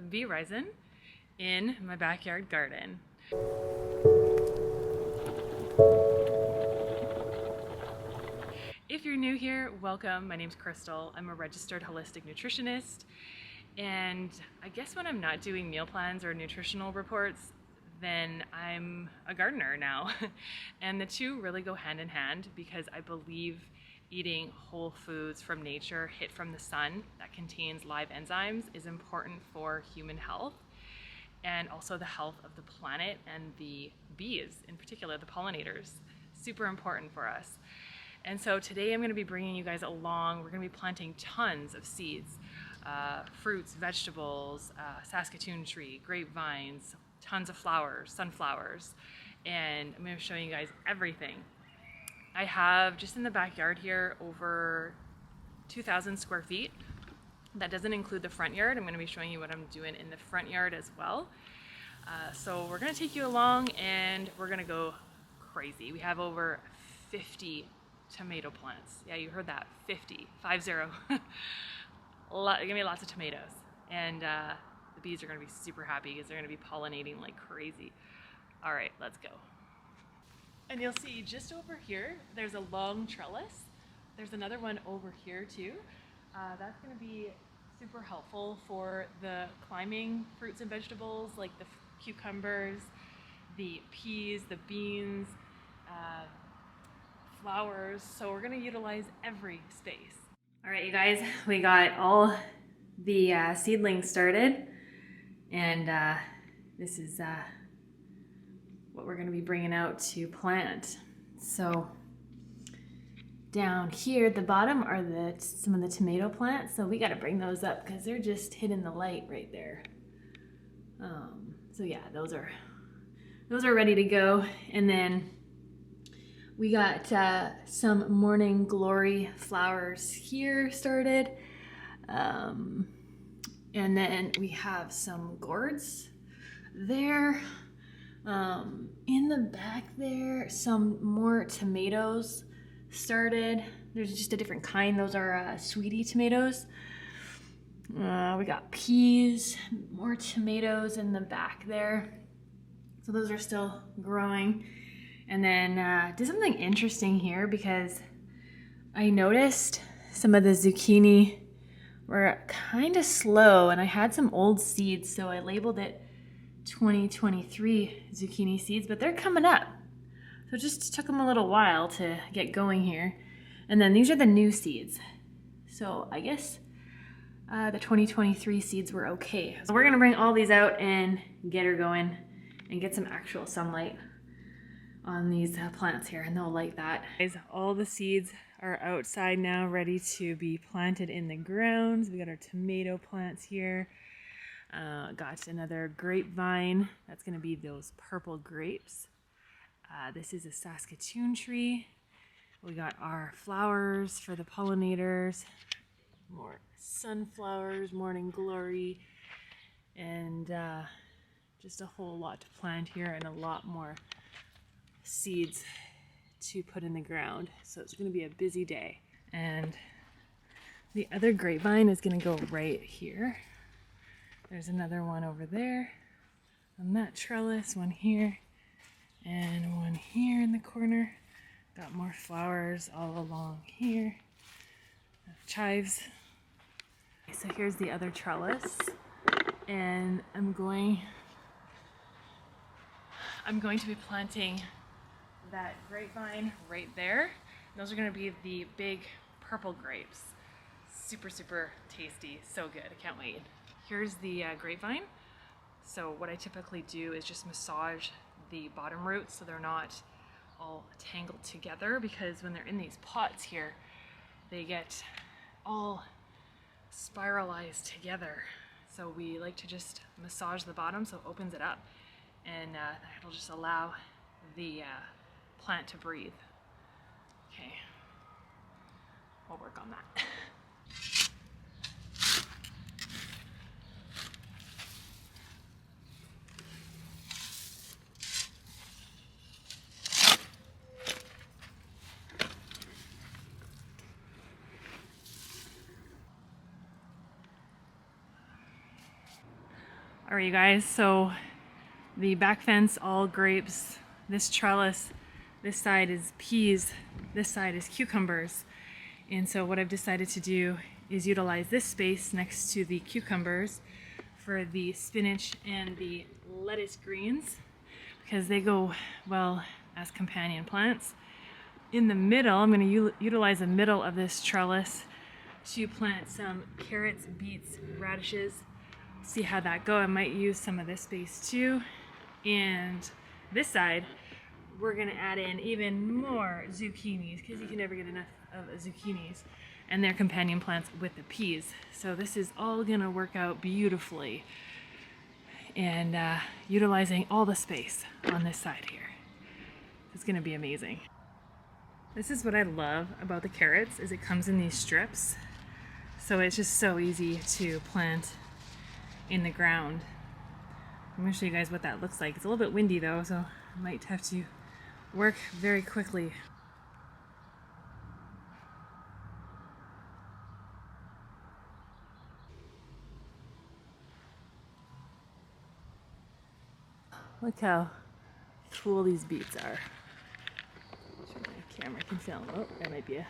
bee resin in my backyard garden. If you're new here, welcome. My name's Crystal. I'm a registered holistic nutritionist, and I guess when I'm not doing meal plans or nutritional reports, then I'm a gardener now. And the two really go hand in hand because I believe eating whole foods from nature, hit from the sun, that contains live enzymes is important for human health and also the health of the planet and the bees, in particular the pollinators. Super important for us. And so today I'm going to be bringing you guys along. We're going to be planting tons of seeds, fruits, vegetables, Saskatoon tree, grapevines, tons of flowers, sunflowers, and I'm going to show you guys everything. I have just in the backyard here over 2,000 square feet. That doesn't include the front yard. I'm going to be showing you what I'm doing in the front yard as well. So we're going to take you along and we're going to go crazy. We have over 50 tomato plants. Yeah, you heard that, 50, 50. Gonna be lots of tomatoes. And the bees are going to be super happy because they're going to be pollinating like crazy. All right, let's go. And you'll see just over here, there's a long trellis. There's another one over here too. That's going to be super helpful for the climbing fruits and vegetables like the cucumbers, the peas, the beans, flowers. So we're going to utilize every space. All right, you guys, we got all the seedlings started, and this is what we're going to be bringing out to plant. So down here at the bottom are some of the tomato plants. So we got to bring those up because they're just hitting the light right there. So yeah, those are ready to go. And then we got some morning glory flowers here started. And then we have some gourds there. In the back there, some more tomatoes started. There's just a different kind. Those are sweetie tomatoes. We got peas, more tomatoes in the back there. So those are still growing. And then did something interesting here because I noticed some of the zucchini were kind of slow, and I had some old seeds, so I labeled it 2023 zucchini seeds, but they're coming up. So it just took them a little while to get going here. And then these are the new seeds. So I guess the 2023 seeds were okay. So we're gonna bring all these out and get her going and get some actual sunlight on these plants here, and they'll like that. Guys, all the seeds are outside now, ready to be planted in the ground. We got our tomato plants here. Got another grapevine. That's going to be those purple grapes. This is a Saskatoon tree. We got our flowers for the pollinators. More sunflowers, morning glory, and just a whole lot to plant here and a lot more seeds to put in the ground. So it's going to be a busy day. And the other grapevine is going to go right here. There's another one over there on that trellis, one here, and one here in the corner. Got more flowers all along here. Chives. So here's the other trellis, and I'm going to be planting that grapevine right there. Those are going to be the big purple grapes. Super, super tasty. So good. I can't wait. Here's the grapevine. So what I typically do is just massage the bottom roots so they're not all tangled together, because when they're in these pots here, they get all spiralized together. So we like to just massage the bottom so it opens it up, and it'll just allow the plant to breathe. Okay, we'll work on that. All right, you guys, so the back fence, all grapes. This trellis, this side is peas, this side is cucumbers. And so what I've decided to do is utilize this space next to the cucumbers for the spinach and the lettuce greens, because they go well as companion plants. In the middle, I'm going to utilize the middle of this trellis to plant some carrots, beets, radishes. See how that go. I might use some of this space too. And this side, we're gonna add in even more zucchinis, because you can never get enough of zucchinis, and they're companion plants with the peas. So this is all gonna work out beautifully, and utilizing all the space on this side here. It's gonna be amazing. This is what I love about the carrots, is it comes in these strips. So it's just so easy to plant in the ground. I'm going to show you guys what that looks like. It's a little bit windy though, so I might have to work very quickly. Look how cool these beets are. Sure my camera can film. Oh, there might be a...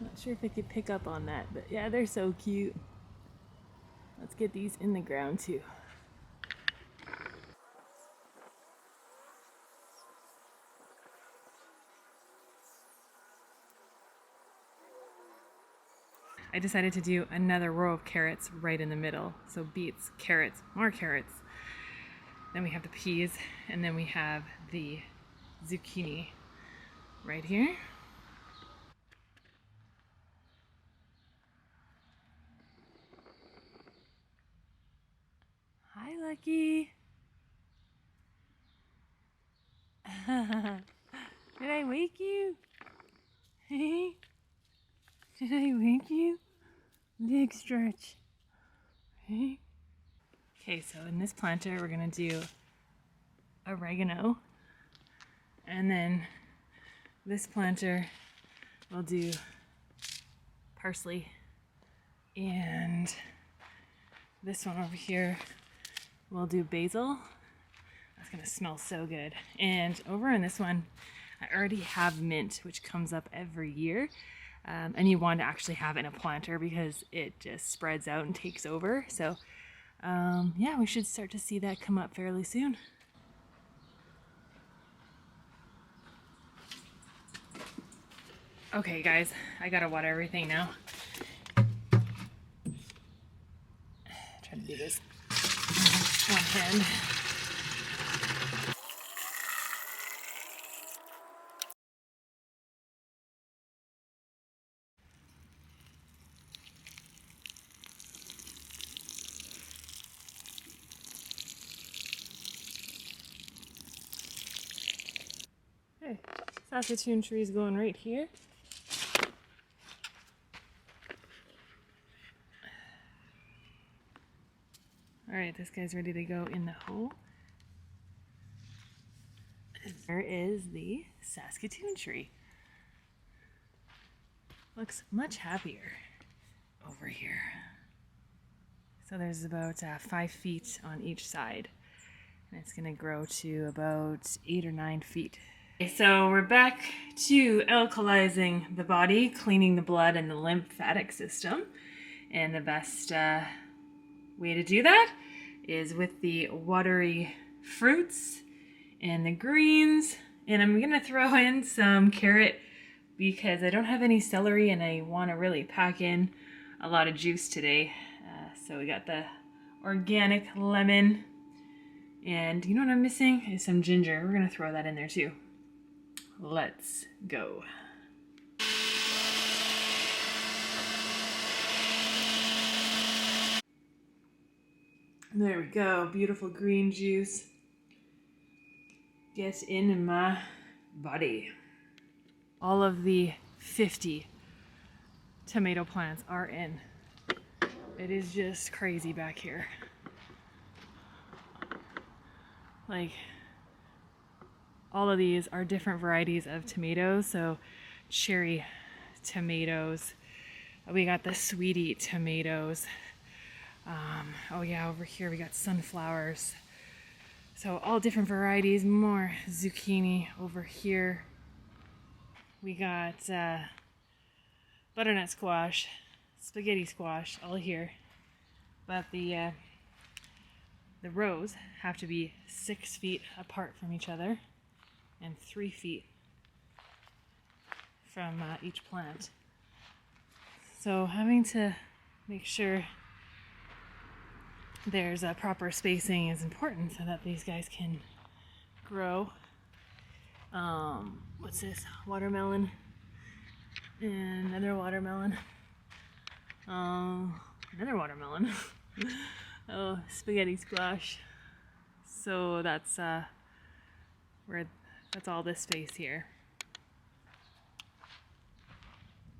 Not sure if I could pick up on that, but yeah, they're so cute. Let's get these in the ground too. I decided to do another row of carrots right in the middle. So beets, carrots, more carrots. Then we have the peas, and then we have the zucchini right here. Hi, Lucky. Did I wake you? Hey? Did I wake you? Big stretch. Hey? Okay, so in this planter, we're gonna do oregano. And then this planter, we'll do parsley. And this one over here, we'll do basil. That's gonna smell so good. And over in this one, I already have mint, which comes up every year. And you want to actually have it in a planter because it just spreads out and takes over. So yeah, we should start to see that come up fairly soon. Okay guys, I gotta water everything now. Try to do this one hand. Okay, Saskatoon tree's going right here. Alright, this guy's ready to go in the hole. There is the Saskatoon tree. Looks much happier over here. So there's about 5 feet on each side. And it's gonna grow to about 8 or 9 feet. So we're back to alkalizing the body, cleaning the blood and the lymphatic system. And the best way to do that is with the watery fruits and the greens. And I'm gonna throw in some carrot because I don't have any celery and I wanna really pack in a lot of juice today. So we got the organic lemon, and you know what I'm missing is some ginger. We're gonna throw that in there too. Let's go. There we go, beautiful green juice. Get in my body. All of the 50 tomato plants are in. It is just crazy back here. Like, all of these are different varieties of tomatoes. So cherry tomatoes. We got the sweetie tomatoes. Oh yeah, over here we got sunflowers. So all different varieties, more zucchini over here. We got butternut squash, spaghetti squash, all here. But the rows have to be 6 feet apart from each other and 3 feet from each plant. So having to make sure there's a proper spacing is important so that these guys can grow. What's this? Watermelon. And another watermelon. Another watermelon. Oh, spaghetti squash. So that's that's all this space here.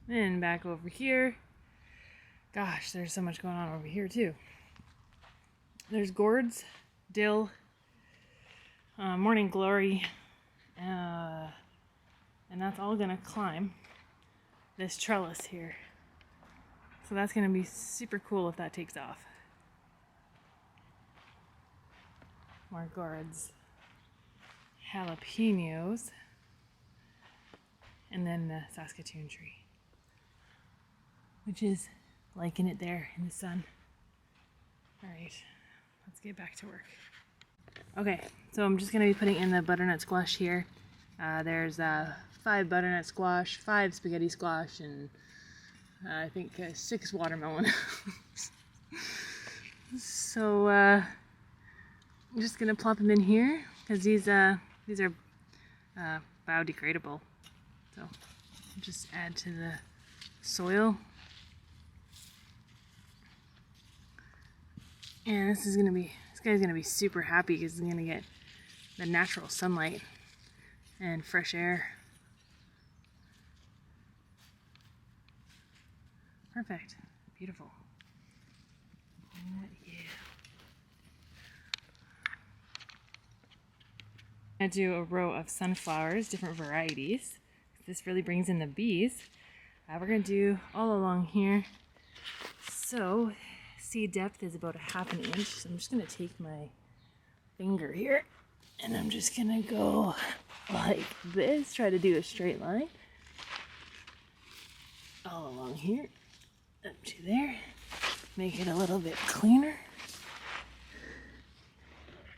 And back over here. Gosh, there's so much going on over here too. There's gourds, dill, morning glory, and that's all gonna climb this trellis here. So that's gonna be super cool if that takes off. More gourds, jalapenos, and then the Saskatoon tree, which is liking it there in the sun. All right, let's get back to work. Okay, so I'm just gonna be putting in the butternut squash here. There's 5 butternut squash, 5 spaghetti squash, and I think 6 watermelon. So I'm just gonna plop them in here because these are biodegradable. So just add to the soil. And this guy's gonna be super happy because he's gonna get the natural sunlight and fresh air. Perfect. Beautiful. Yeah. I'm gonna do a row of sunflowers, different varieties. This really brings in the bees. We're gonna do all along here. So seed depth is about 1/2 inch. So I'm just gonna take my finger here and I'm just gonna go like this, try to do a straight line all along here up to there, make it a little bit cleaner,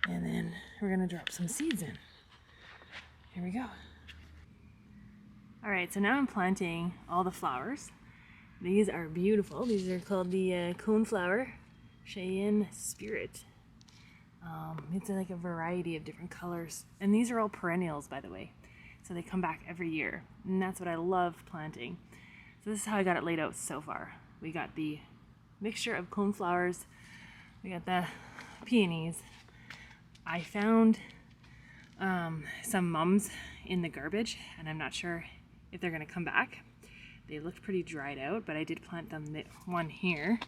and then we're gonna drop some seeds in. Here we go. All right, so now I'm planting all the flowers. These are beautiful. These are called the coneflower Cheyenne Spirit. It's like a variety of different colors. And these are all perennials, by the way. So they come back every year. And that's what I love planting. So this is how I got it laid out so far. We got the mixture of coneflowers. We got the peonies. I found some mums in the garbage, and I'm not sure if they're gonna come back. They looked pretty dried out, but I did plant them one here.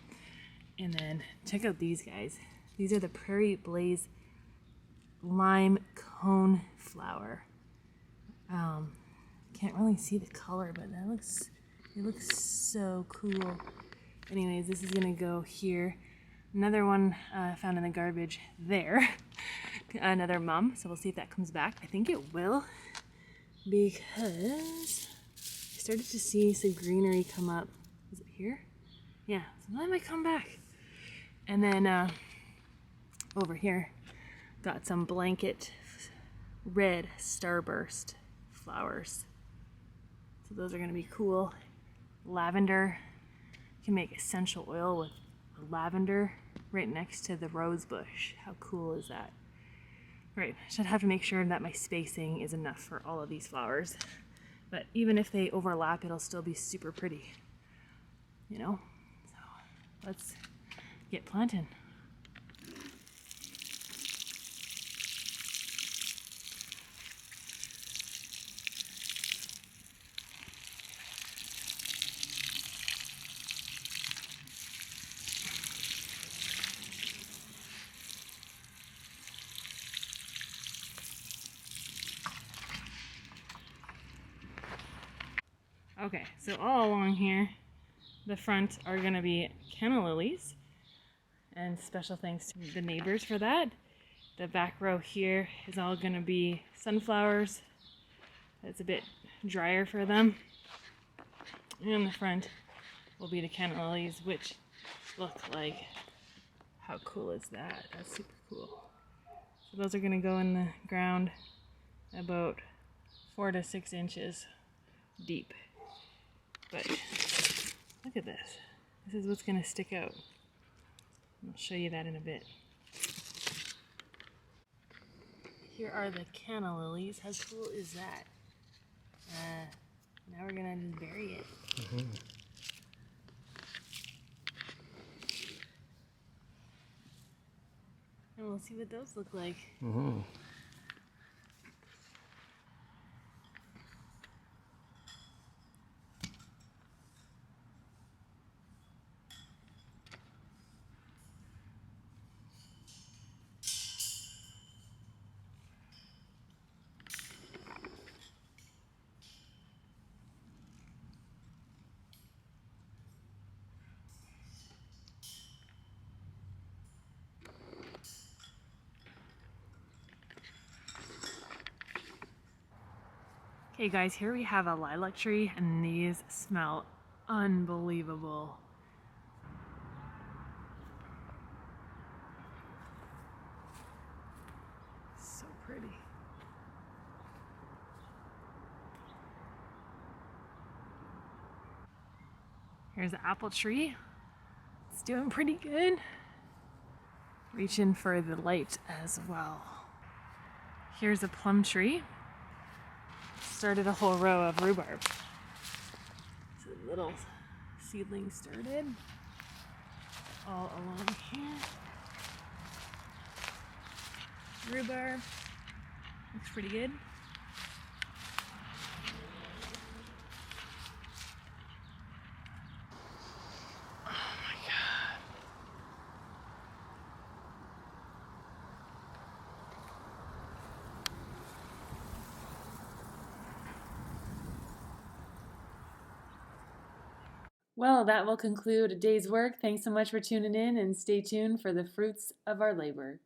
And then check out these guys. These are the Prairie Blaze Lime Cone Flower. Can't really see the color, but it looks so cool. Anyways, this is gonna go here. Another one found in the garbage there. Another mum, so we'll see if that comes back. I think it will, because I started to see some greenery come up. Is it here? Yeah, so that might come back. And then over here, got some blanket red starburst flowers. So those are gonna be cool. Lavender, you can make essential oil with lavender right next to the rose bush. How cool is that? Right, I should have to make sure that my spacing is enough for all of these flowers. But even if they overlap, it'll still be super pretty, you know? So let's get planting. Okay, so all along here, the front are gonna be canna lilies, And special thanks to the neighbors for that. The back row here is all gonna be sunflowers. It's a bit drier for them. And the front will be the canna lilies, which look like, how cool is that? That's super cool. So those are gonna go in the ground about 4 to 6 inches deep. But look at this. This is what's gonna stick out. I'll show you that in a bit. Here are the canna lilies. How cool is that? Now we're gonna just bury it. And we'll see what those look like. Okay guys, here we have a lilac tree and these smell unbelievable. So pretty. Here's the apple tree. It's doing pretty good. Reaching for the light as well. Here's a plum tree. Started a whole row of rhubarb. So the little seedlings started all along here. Rhubarb looks pretty good. Well, that will conclude a day's work. Thanks so much for tuning in and stay tuned for the fruits of our labor.